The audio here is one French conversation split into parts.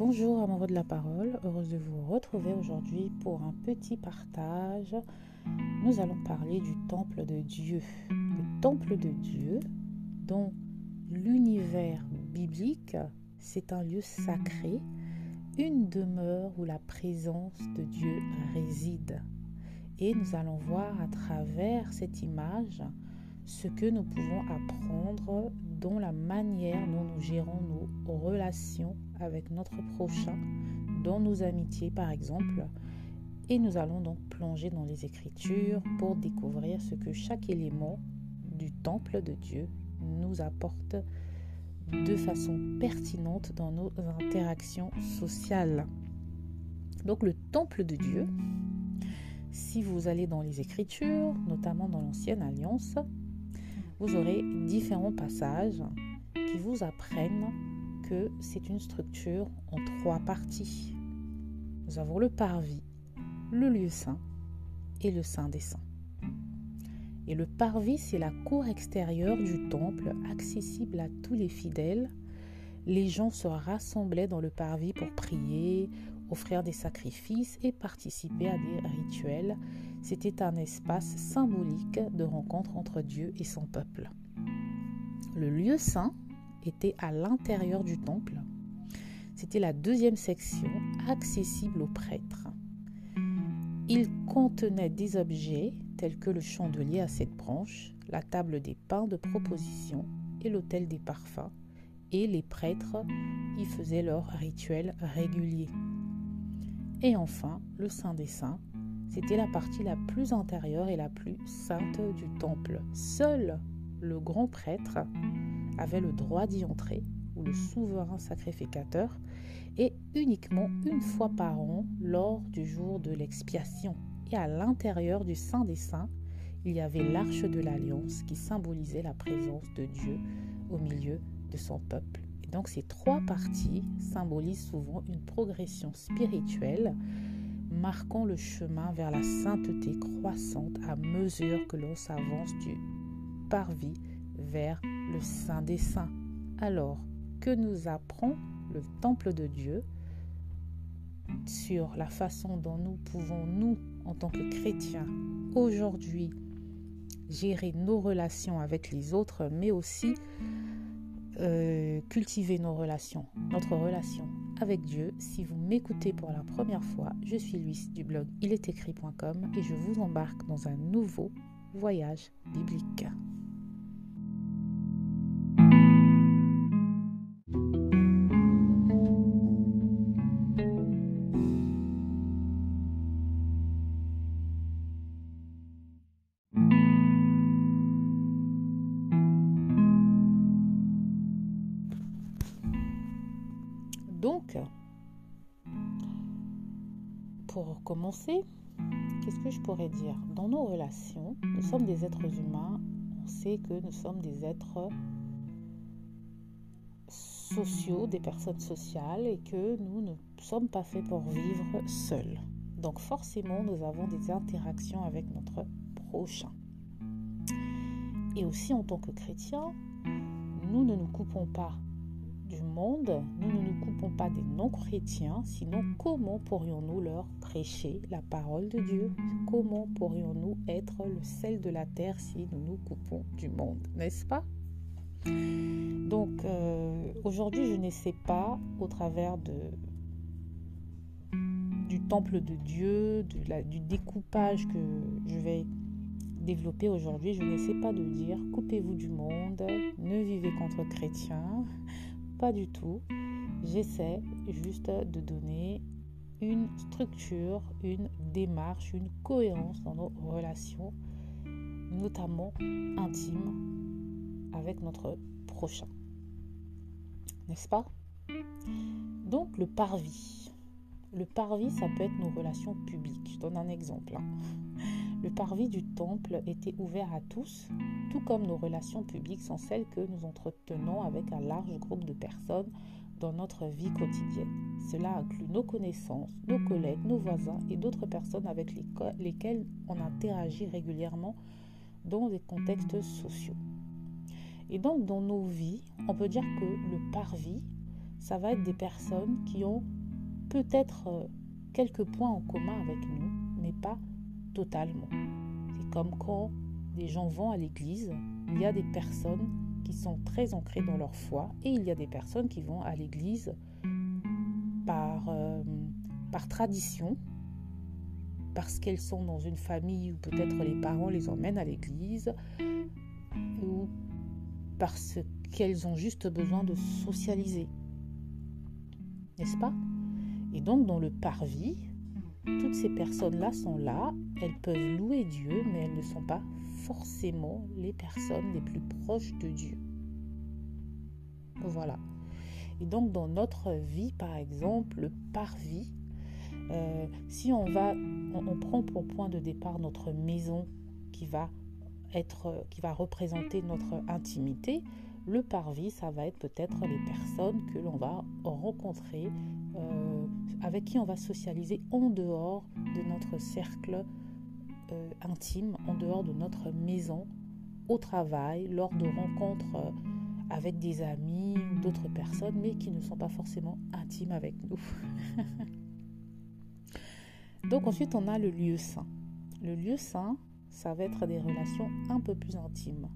Bonjour amoureux de la parole, heureuse de vous retrouver aujourd'hui pour un petit partage. Nous allons parler du temple de Dieu. Le temple de Dieu, dans l'univers biblique, c'est un lieu sacré, une demeure où la présence de Dieu réside. Et nous allons voir à travers cette image ce que nous pouvons apprendre dans la manière dont nous gérons nos relations avec notre prochain, dans nos amitiés par exemple. Et nous allons donc plonger dans les Écritures pour découvrir ce que chaque élément du temple de Dieu nous apporte de façon pertinente dans nos interactions sociales. Donc le temple de Dieu, si vous allez dans les Écritures, notamment dans l'Ancienne Alliance, vous aurez différents passages qui vous apprennent que c'est une structure en 3 parties. Nous avons le parvis, le lieu saint et le saint des saints. Et le parvis, c'est la cour extérieure du temple, accessible à tous les fidèles. Les gens se rassemblaient dans le parvis pour prier, offrir des sacrifices et participer à des rituels. C'était un espace symbolique de rencontre entre Dieu et son peuple. Le lieu saint était à l'intérieur du temple. C'était la 2e section, accessible aux prêtres. Il contenait des objets tels que le chandelier à 7 branches, la table des pains de proposition et l'autel des parfums. Et les prêtres y faisaient leurs rituels réguliers. Et enfin, le Saint des Saints, c'était la partie la plus intérieure et la plus sainte du temple. Seul le grand prêtre avait le droit d'y entrer, ou le souverain sacrificateur, et uniquement une fois par an lors du jour de l'expiation. Et à l'intérieur du Saint des Saints, il y avait l'arche de l'Alliance qui symbolisait la présence de Dieu au milieu de son peuple. Et donc ces 3 parties symbolisent souvent une progression spirituelle marquant le chemin vers la sainteté croissante à mesure que l'on s'avance du parvis vers le Saint des Saints. Alors, que nous apprend le temple de Dieu sur la façon dont nous pouvons, nous, en tant que chrétiens, aujourd'hui, gérer nos relations avec les autres, mais aussi cultiver notre relation avec Dieu. Si vous m'écoutez pour la première fois, je suis Luis du blog iletécrit.com et je vous embarque dans un nouveau voyage biblique. Donc, pour commencer, qu'est-ce que je pourrais dire ? Dans nos relations, nous sommes des êtres humains, on sait que nous sommes des êtres sociaux, des personnes sociales, et que nous ne sommes pas faits pour vivre seuls. Donc forcément, nous avons des interactions avec notre prochain. Et aussi en tant que chrétiens, nous ne nous coupons pas du monde, nous ne nous coupons pas des non-chrétiens, sinon comment pourrions-nous leur prêcher la parole de Dieu ? Comment pourrions-nous être le sel de la terre si nous nous coupons du monde, n'est-ce pas ? Donc aujourd'hui, je n'essaie pas, au travers du temple de Dieu, du découpage que je vais développer aujourd'hui, je n'essaie pas de dire « coupez-vous du monde, ne vivez qu'entre chrétiens ». Pas du tout. J'essaie juste de donner une structure, une démarche, une cohérence dans nos relations, notamment intimes avec notre prochain. N'est-ce pas ? Donc le parvis. Le parvis, ça peut être nos relations publiques. Je donne un exemple. Le parvis du temple était ouvert à tous, tout comme nos relations publiques sont celles que nous entretenons avec un large groupe de personnes dans notre vie quotidienne. Cela inclut nos connaissances, nos collègues, nos voisins et d'autres personnes avec lesquelles on interagit régulièrement dans des contextes sociaux. Et donc dans nos vies, on peut dire que le parvis, ça va être des personnes qui ont peut-être quelques points en commun avec nous, mais pas totalement. C'est comme quand des gens vont à l'église, il y a des personnes qui sont très ancrées dans leur foi et il y a des personnes qui vont à l'église par tradition, parce qu'elles sont dans une famille où peut-être les parents les emmènent à l'église ou parce qu'elles ont juste besoin de socialiser, n'est-ce pas? Et donc dans le parvis, toutes ces personnes-là sont là, elles peuvent louer Dieu, mais elles ne sont pas forcément les personnes les plus proches de Dieu. Voilà. Et donc dans notre vie, par exemple, le parvis, si on prend pour point de départ notre maison qui va représenter notre intimité, le parvis, ça va être peut-être les personnes que l'on va rencontrer, avec qui on va socialiser en dehors de notre cercle intime, en dehors de notre maison, au travail, lors de rencontres avec des amis ou d'autres personnes, mais qui ne sont pas forcément intimes avec nous. Donc ensuite, on a le lieu saint. Le lieu saint, ça va être des relations un peu plus intimes.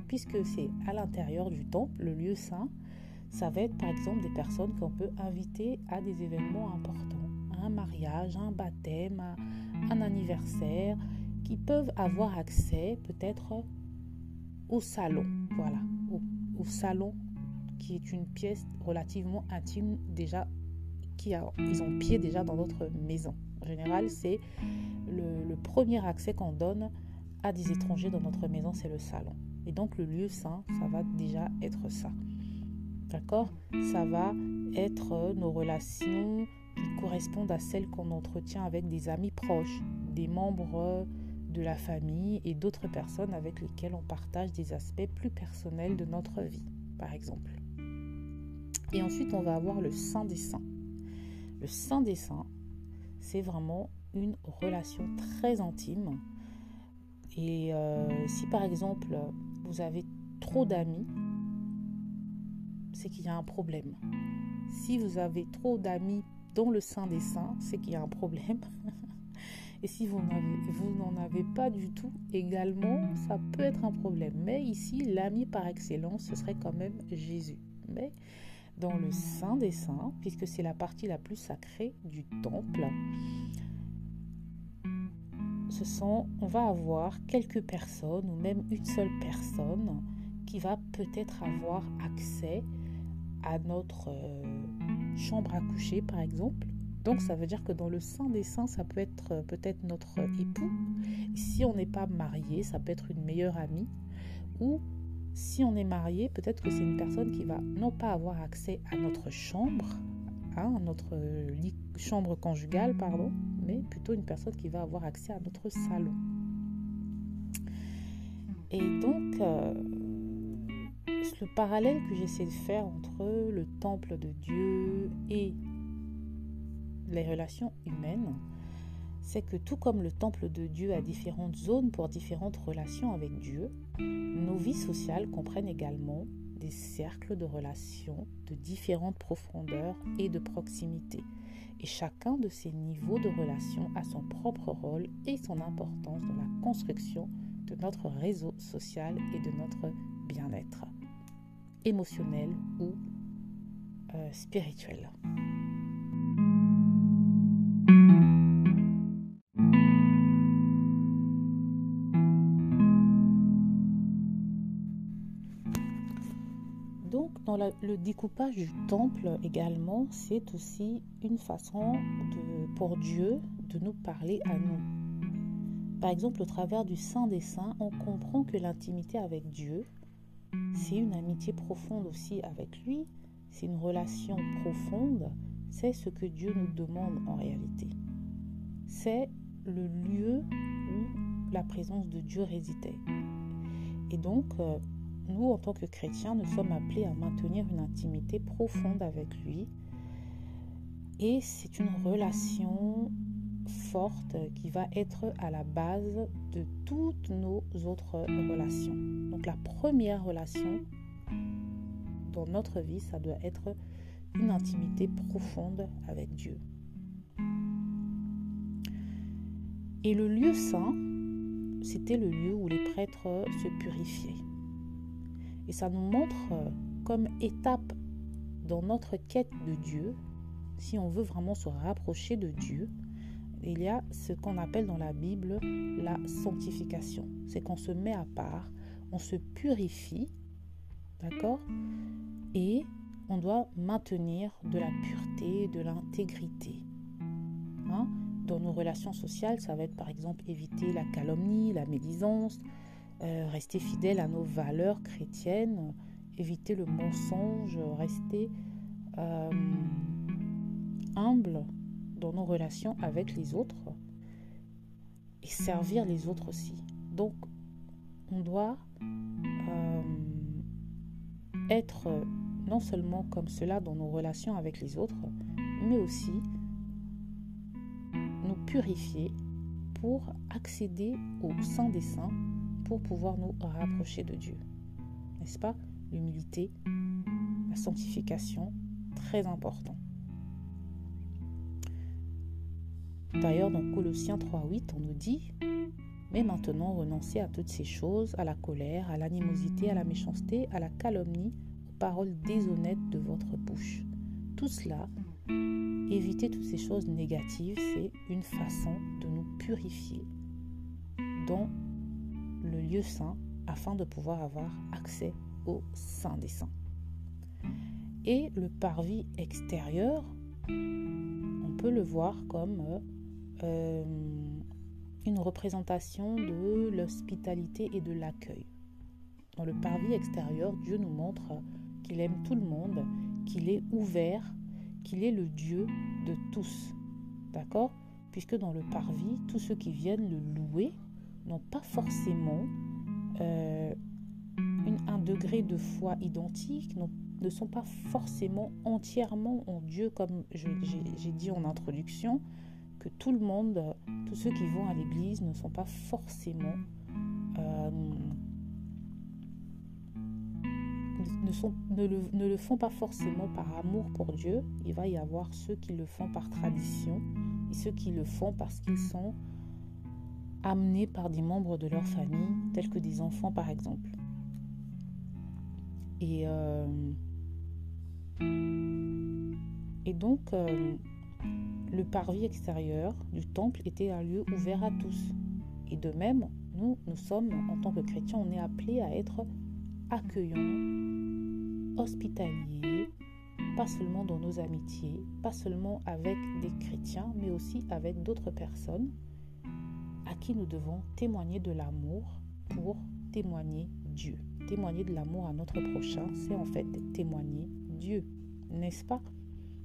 Puisque c'est à l'intérieur du temple, le lieu saint, ça va être par exemple des personnes qu'on peut inviter à des événements importants. Un mariage, un baptême, un anniversaire, qui peuvent avoir accès peut-être au salon. Voilà, au salon qui est une pièce relativement intime déjà, ils ont pied déjà dans notre maison. En général, c'est le premier accès qu'on donne à des étrangers dans notre maison, c'est le salon. Et donc le lieu saint, ça va déjà être ça. D'accord ? Ça va être nos relations qui correspondent à celles qu'on entretient avec des amis proches, des membres de la famille et d'autres personnes avec lesquelles on partage des aspects plus personnels de notre vie, par exemple. Et ensuite, on va avoir le Saint des Saints. Le Saint des Saints, c'est vraiment une relation très intime. Et si par exemple, vous avez trop d'amis, c'est qu'il y a un problème. Si vous avez trop d'amis dans le Saint des Saints, c'est qu'il y a un problème. Et si vous n'en avez pas du tout, également, ça peut être un problème. Mais ici, l'ami par excellence, ce serait quand même Jésus. Mais dans le Saint des Saints, puisque c'est la partie la plus sacrée du temple, on va avoir quelques personnes ou même une seule personne qui va peut-être avoir accès à notre chambre à coucher, par exemple. Donc ça veut dire que dans le Saint des Saints, ça peut être peut-être notre époux. Si on n'est pas marié, ça peut être une meilleure amie. Ou si on est marié, peut-être que c'est une personne qui va non pas avoir accès à notre chambre, notre chambre conjugale, mais plutôt une personne qui va avoir accès à notre salon. Et donc, le parallèle que j'essaie de faire entre le temple de Dieu et les relations humaines, c'est que tout comme le temple de Dieu a différentes zones pour différentes relations avec Dieu, nos vies sociales comprennent également des cercles de relations de différentes profondeurs et de proximité. Et chacun de ces niveaux de relations a son propre rôle et son importance dans la construction de notre réseau social et de notre bien-être émotionnel ou spirituel. Donc, dans le découpage du temple également, c'est aussi une façon pour Dieu de nous parler à nous. Par exemple, au travers du Saint des Saints, on comprend que l'intimité avec Dieu, c'est une amitié profonde aussi avec lui, c'est une relation profonde, c'est ce que Dieu nous demande en réalité. C'est le lieu où la présence de Dieu résidait. Et donc, nous, en tant que chrétiens, nous sommes appelés à maintenir une intimité profonde avec lui. Et c'est une relation forte qui va être à la base de toutes nos autres relations. Donc la première relation dans notre vie, ça doit être une intimité profonde avec Dieu. Et le lieu saint, c'était le lieu où les prêtres se purifiaient. Et ça nous montre comme étape dans notre quête de Dieu, si on veut vraiment se rapprocher de Dieu, il y a ce qu'on appelle dans la Bible la sanctification. C'est qu'on se met à part, on se purifie, d'accord ? Et on doit maintenir de la pureté, de l'intégrité. Dans nos relations sociales, ça va être par exemple éviter la calomnie, la médisance, rester fidèle à nos valeurs chrétiennes, éviter le mensonge, rester humble dans nos relations avec les autres et servir les autres aussi. Donc, on doit être non seulement comme cela dans nos relations avec les autres, mais aussi nous purifier pour accéder au Saint des Saints, pour pouvoir nous rapprocher de Dieu. N'est-ce pas ? L'humilité, la sanctification, très important. D'ailleurs, dans Colossiens 3:8, on nous dit « Mais maintenant, renoncez à toutes ces choses, à la colère, à l'animosité, à la méchanceté, à la calomnie, aux paroles déshonnêtes de votre bouche. » Tout cela, éviter toutes ces choses négatives, c'est une façon de nous purifier dans le lieu saint afin de pouvoir avoir accès au Saint des Saints. Et le parvis extérieur, on peut le voir comme une représentation de l'hospitalité et de l'accueil. Dans le parvis extérieur, Dieu nous montre qu'il aime tout le monde, qu'il est ouvert, qu'il est le Dieu de tous. D'accord ? Puisque dans le parvis, tous ceux qui viennent le louer n'ont pas forcément un degré de foi identique, ne sont pas forcément entièrement en Dieu, comme j'ai dit en introduction, que tout le monde, tous ceux qui vont à l'église ne sont pas forcément ne le font pas forcément par amour pour Dieu. Il va y avoir ceux qui le font par tradition et ceux qui le font parce qu'ils sont amenés par des membres de leur famille, tels que des enfants par exemple. Et donc, le parvis extérieur du temple était un lieu ouvert à tous. Et de même, nous sommes, en tant que chrétiens, on est appelés à être accueillants, hospitaliers, pas seulement dans nos amitiés, pas seulement avec des chrétiens, mais aussi avec d'autres personnes à qui nous devons témoigner de l'amour pour témoigner Dieu. Témoigner de l'amour à notre prochain, c'est en fait témoigner Dieu, n'est-ce pas ?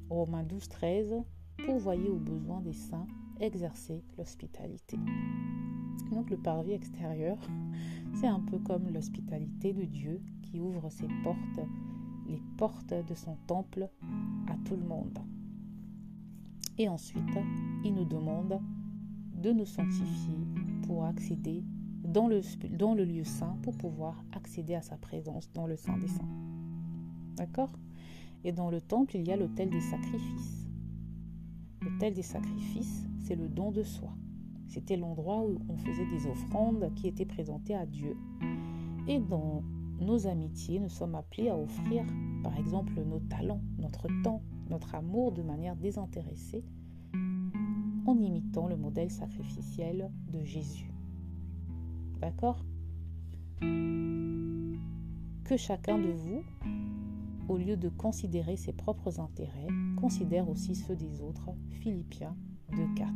Romains 12:13, pourvoyez aux besoins des saints, exercez l'hospitalité. Donc le parvis extérieur, c'est un peu comme l'hospitalité de Dieu qui ouvre ses portes, les portes de son temple à tout le monde. Et ensuite, il nous demande de nous sanctifier pour accéder dans le lieu saint, pour pouvoir accéder à sa présence dans le Saint des Saints. D'accord ? Et dans le temple, il y a l'autel des sacrifices. L'autel des sacrifices, c'est le don de soi. C'était l'endroit où on faisait des offrandes qui étaient présentées à Dieu. Et dans nos amitiés, nous sommes appelés à offrir, par exemple, nos talents, notre temps, notre amour de manière désintéressée, en imitant le modèle sacrificiel de Jésus. D'accord ? Que chacun de vous, au lieu de considérer ses propres intérêts, considère aussi ceux des autres. Philippiens 2:4.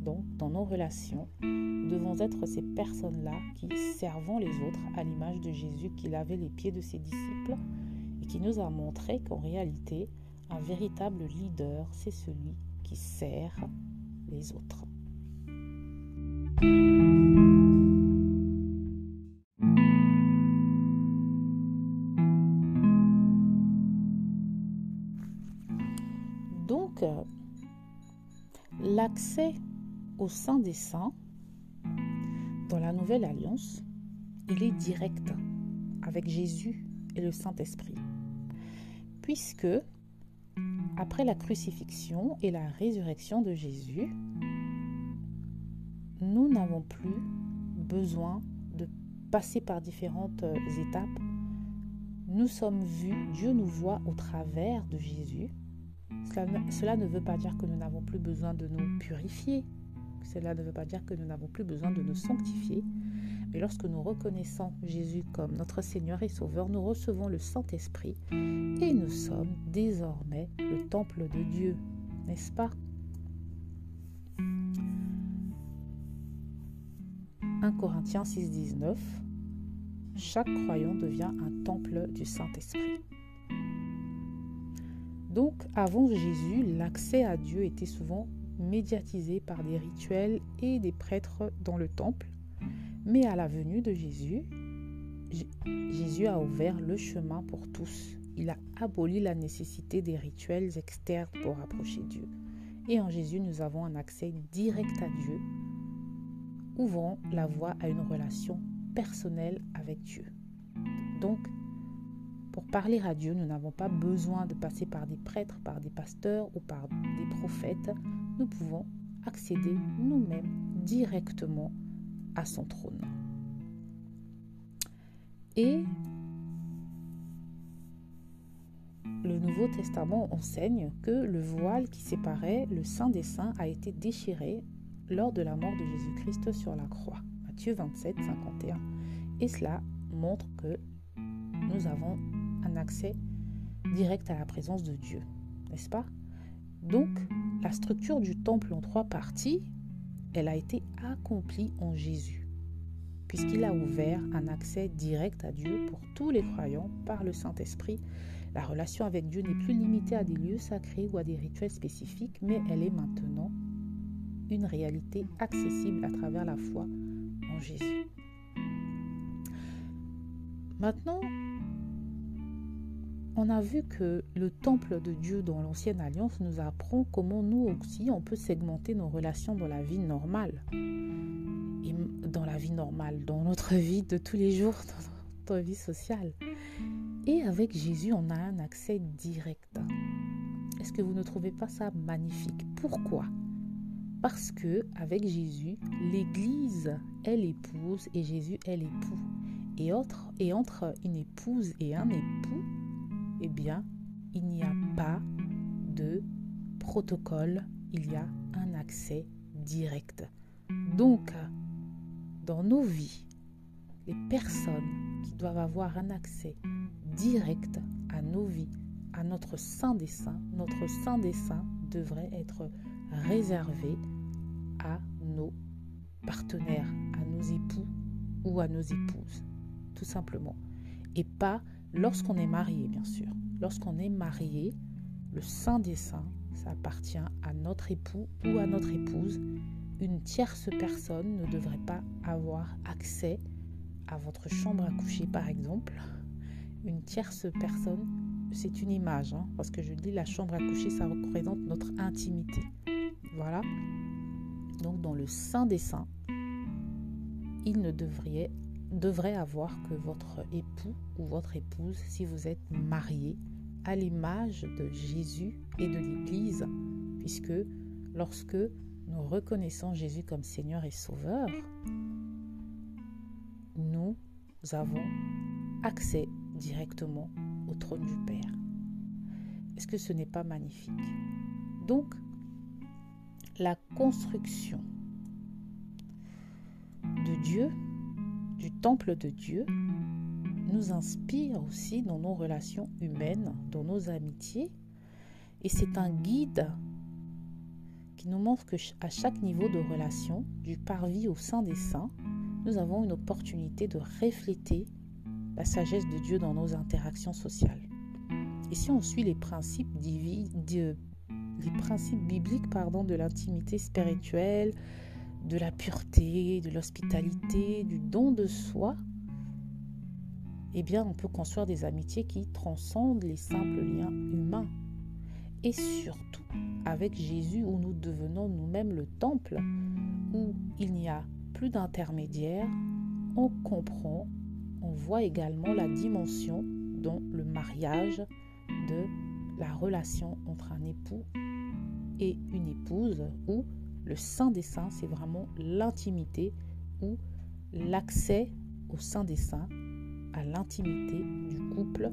Donc, dans nos relations, nous devons être ces personnes-là qui servons les autres à l'image de Jésus qui lavait les pieds de ses disciples et qui nous a montré qu'en réalité, un véritable leader, c'est celui qui sert les autres. Donc, l'accès au Saint des Saints, dans la Nouvelle Alliance, il est direct avec Jésus et le Saint-Esprit. Puisque après la crucifixion et la résurrection de Jésus, nous n'avons plus besoin de passer par différentes étapes. Nous sommes vus, Dieu nous voit au travers de Jésus. Cela ne veut pas dire que nous n'avons plus besoin de nous purifier. Cela ne veut pas dire que nous n'avons plus besoin de nous sanctifier. Mais lorsque nous reconnaissons Jésus comme notre Seigneur et Sauveur, nous recevons le Saint-Esprit et nous sommes désormais le temple de Dieu, n'est-ce pas? 1 Corinthiens 6,19 « Chaque croyant devient un temple du Saint-Esprit ». Donc, avant Jésus, l'accès à Dieu était souvent médiatisé par des rituels et des prêtres dans le temple. Mais à la venue de Jésus, Jésus a ouvert le chemin pour tous. Il a aboli la nécessité des rituels externes pour approcher Dieu. Et en Jésus, nous avons un accès direct à Dieu, ouvrant la voie à une relation personnelle avec Dieu. Donc, pour parler à Dieu, nous n'avons pas besoin de passer par des prêtres, par des pasteurs ou par des prophètes. Nous pouvons accéder nous-mêmes directement à son trône. Et le Nouveau Testament enseigne que le voile qui séparait le Saint des Saints a été déchiré lors de la mort de Jésus-Christ sur la croix. Matthieu 27, 51. Et cela montre que nous avons un accès direct à la présence de Dieu, n'est-ce pas? Donc, la structure du temple en 3 parties, elle a été accomplie en Jésus, puisqu'il a ouvert un accès direct à Dieu pour tous les croyants par le Saint-Esprit. La relation avec Dieu n'est plus limitée à des lieux sacrés ou à des rituels spécifiques, mais elle est maintenant une réalité accessible à travers la foi en Jésus. Maintenant, on a vu que le temple de Dieu dans l'Ancienne Alliance nous apprend comment nous aussi on peut segmenter nos relations dans la vie normale. Et dans la vie normale, dans notre vie de tous les jours, dans notre vie sociale. Et avec Jésus, on a un accès direct. Est-ce que vous ne trouvez pas ça magnifique? Pourquoi? Parce que avec Jésus, l'Église est l'épouse et Jésus est l'époux. Et entre une épouse et un époux, eh bien, il n'y a pas de protocole, il y a un accès direct. Donc, dans nos vies, les personnes qui doivent avoir un accès direct à nos vies, à notre Saint des Saints devrait être réservé à nos partenaires, à nos époux ou à nos épouses, tout simplement. Et pas lorsqu'on est marié, bien sûr. Lorsqu'on est marié, le Saint des Saints, ça appartient à notre époux ou à notre épouse. Une tierce personne ne devrait pas avoir accès à votre chambre à coucher, par exemple. Une tierce personne, c'est une image, parce que je dis la chambre à coucher, ça représente notre intimité. Voilà. Donc, dans le Saint des Saints, il ne devrait avoir que votre époux ou votre épouse, si vous êtes marié, à l'image de Jésus et de l'Église, puisque lorsque nous reconnaissons Jésus comme Seigneur et Sauveur, nous avons accès directement au trône du Père. Est-ce que ce n'est pas magnifique? Donc, la construction de Dieu, du temple de Dieu, nous inspire aussi dans nos relations humaines, dans nos amitiés. Et c'est un guide qui nous montre qu'à chaque niveau de relation, du parvis au sein des saints, nous avons une opportunité de refléter la sagesse de Dieu dans nos interactions sociales. Et si on suit les principes bibliques de l'intimité spirituelle, de la pureté, de l'hospitalité, du don de soi, eh bien, on peut construire des amitiés qui transcendent les simples liens humains. Et surtout, avec Jésus, où nous devenons nous-mêmes le temple, où il n'y a plus d'intermédiaire, on comprend, on voit également la dimension dont le mariage de la relation entre un époux et une épouse, où le Saint des Saints, c'est vraiment l'intimité, où l'accès au Saint des Saints, à l'intimité du couple,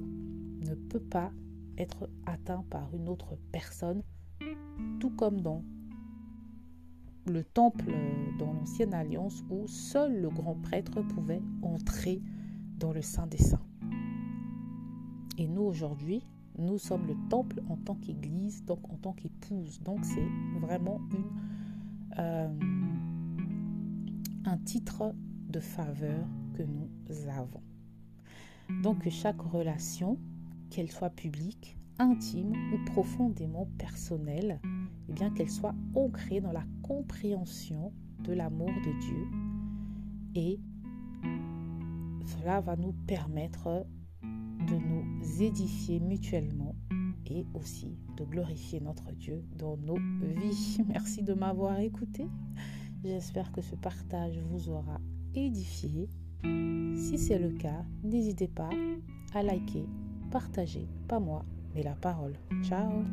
ne peut pas être atteint par une autre personne, tout comme dans le temple dans l'Ancienne Alliance où seul le grand prêtre pouvait entrer dans le Saint des Saints. Et nous aujourd'hui, nous sommes le temple en tant qu'église, donc en tant qu'épouse. Donc c'est vraiment un titre de faveur que nous avons. Donc chaque relation, qu'elle soit publique, intime ou profondément personnelle, eh bien qu'elle soit ancrée dans la compréhension de l'amour de Dieu. Et cela va nous permettre de nous édifier mutuellement et aussi de glorifier notre Dieu dans nos vies. Merci de m'avoir écouté. J'espère que ce partage vous aura édifié. Si c'est le cas, n'hésitez pas à liker, partager, pas moi, mais la parole. Ciao!